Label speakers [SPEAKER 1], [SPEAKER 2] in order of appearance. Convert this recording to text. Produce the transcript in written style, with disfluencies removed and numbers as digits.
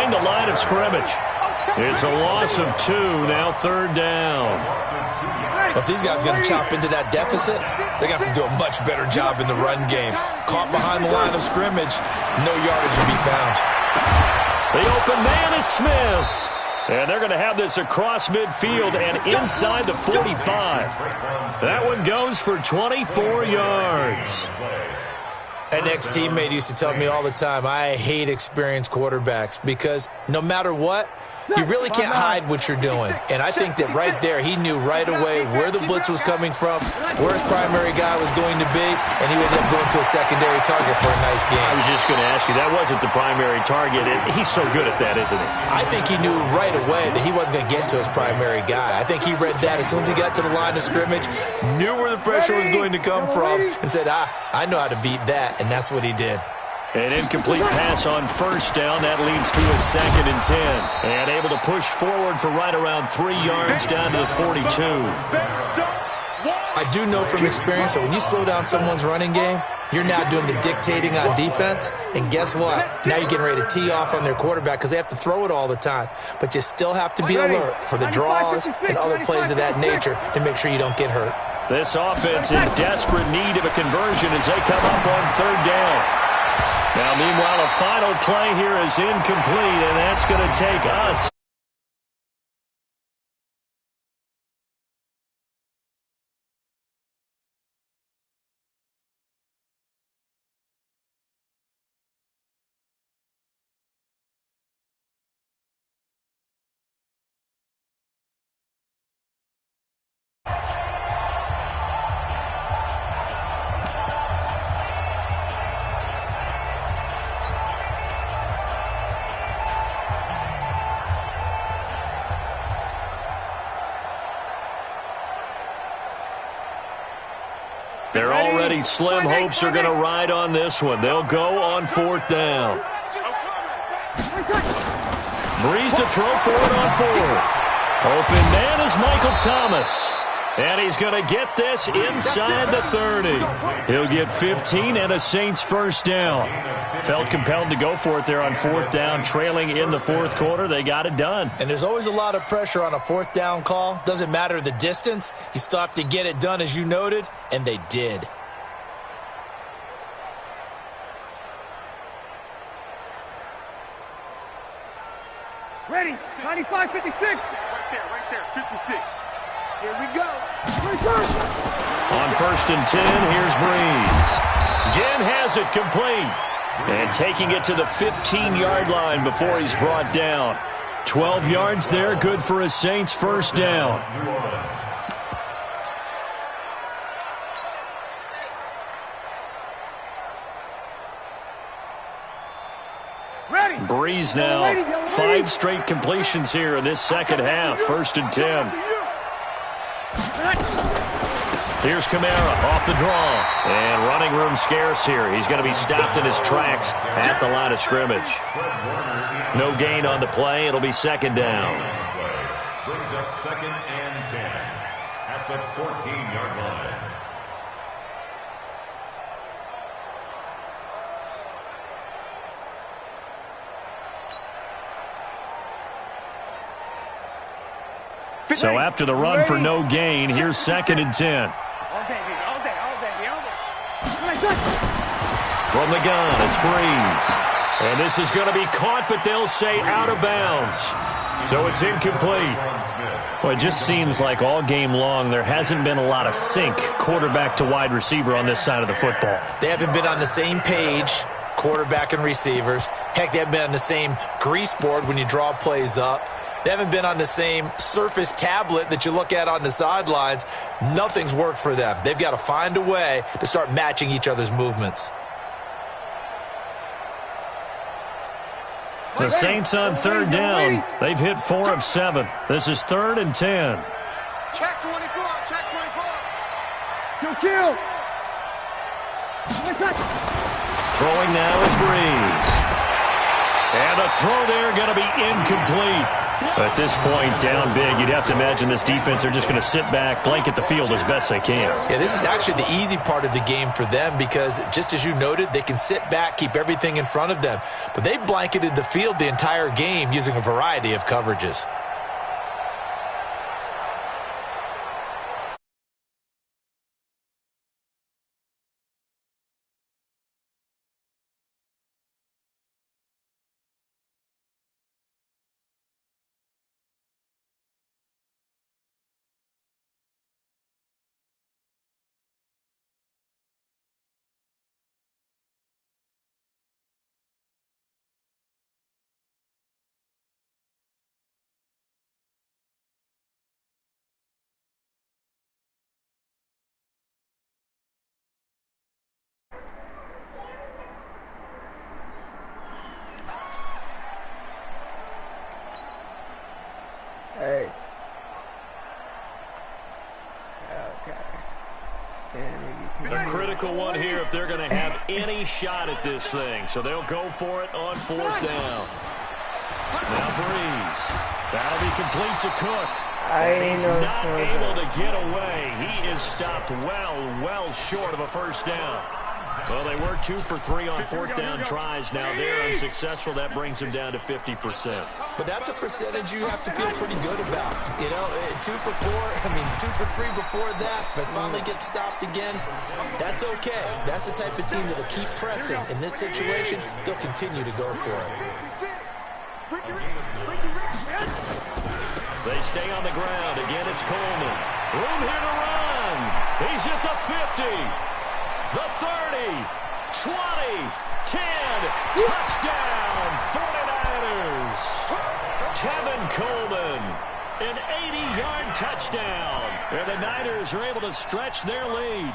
[SPEAKER 1] approaching the line of scrimmage. It's a loss of 2, now 3rd down.
[SPEAKER 2] If these guys are going to chop into that deficit, they got to do a much better job in the run game. Caught behind the line of scrimmage, no yardage will be found.
[SPEAKER 1] The open man is Smith. And they're going to have this across midfield and inside the 45. That one goes for 24 yards.
[SPEAKER 2] An ex-teammate used to tell me all the time, I hate experienced quarterbacks because no matter what, you really can't hide what you're doing. And I think that right there, he knew right away where the blitz was coming from, where his primary guy was going to be, and he ended up going to a secondary target for a nice game.
[SPEAKER 1] I was just going to ask you, that wasn't the primary target. He's so good at that, isn't he?
[SPEAKER 2] I think he knew right away that he wasn't going to get to his primary guy. I think he read that as soon as he got to the line of scrimmage, knew where the pressure was going to come from, and said, I know how to beat that, and that's what he did.
[SPEAKER 1] An incomplete pass on 1st down. That leads to a 2nd and 10. And able to push forward for right around 3 yards down to the 42.
[SPEAKER 2] I do know from experience that when you slow down someone's running game, you're now doing the dictating on defense. And guess what? Now you're getting ready to tee off on their quarterback because they have to throw it all the time. But you still have to be alert for the draws and other plays of that nature to make sure you don't get hurt.
[SPEAKER 1] This offense in desperate need of a conversion as they come up on 3rd down. Now, meanwhile, a final play here is incomplete, and that's going to take us. They're already slim hopes are going to ride on this one. They'll go on 4th down. Breeze to throw for it on 4th. Open man is Michael Thomas. And he's going to get this inside the 30. He'll get 15 and a Saints 1st down. Felt compelled to go for it there on 4th down, trailing in the 4th quarter. They got it done.
[SPEAKER 2] And there's always a lot of pressure on a 4th down call. Doesn't matter the distance. You still have to get it done, as you noted, and they did.
[SPEAKER 3] Ready, 95, 56. Right there, 56. Here we go.
[SPEAKER 1] On 1st and 10, here's Breeze. Again has it complete. And taking it to the 15-yard line before he's brought down. 12 yards there, good for a Saints 1st down. Breeze now, 5 straight completions here in this 2nd half, 1st and 10. Here's Kamara off the draw. And running room scarce here. He's going to be stopped in his tracks at the line of scrimmage. No gain on the play. It'll be 2nd down.
[SPEAKER 4] Brings up 2nd and 10 at the 14-yard line.
[SPEAKER 1] So after the run for no gain, here's 2nd and 10. From the gun, it's Breeze. And this is going to be caught, but they'll say out of bounds. So it's incomplete. Well, it just seems like all game long there hasn't been a lot of sync quarterback to wide receiver on this side of the football.
[SPEAKER 2] They haven't been on the same page, quarterback and receivers. Heck, they haven't been on the same grease board when you draw plays up. They haven't been on the same Surface tablet that you look at on the sidelines. Nothing's worked for them. They've got to find a way to start matching each other's movements.
[SPEAKER 1] The Saints on 3rd down. They've hit 4 of 7. This is 3rd and 10.
[SPEAKER 3] Check 24, check 24. Kill.
[SPEAKER 1] Throwing now is Breeze. And a throw there going to be incomplete. At this point, down big, you'd have to imagine this defense are just going to sit back, blanket the field as best they can.
[SPEAKER 2] Yeah, this is actually the easy part of the game for them because, just as you noted, they can sit back, keep everything in front of them. But they've blanketed the field the entire game using a variety of coverages.
[SPEAKER 5] Hey. Okay.
[SPEAKER 1] A critical one here if they're going to have any shot at this thing. So they'll go for it on 4th down. Now Breeze. That'll be complete to Cook. He's not able to get away. He is stopped well short of a first down. Well, they were 2 for 3 on 4th down tries. Now they're unsuccessful. That brings them down to 50%.
[SPEAKER 2] But that's a percentage you have to feel pretty good about. You know, 2 for 3 before that, but finally get stopped again. That's okay. That's the type of team that'll keep pressing. In this situation, they'll continue to go for it.
[SPEAKER 1] They stay on the ground. Again, it's Coleman. Room here to run. He's at the 50. The 30, 20, 10, touchdown, 49ers. Tevin Coleman, an 80-yard touchdown. And the Niners are able to stretch their lead.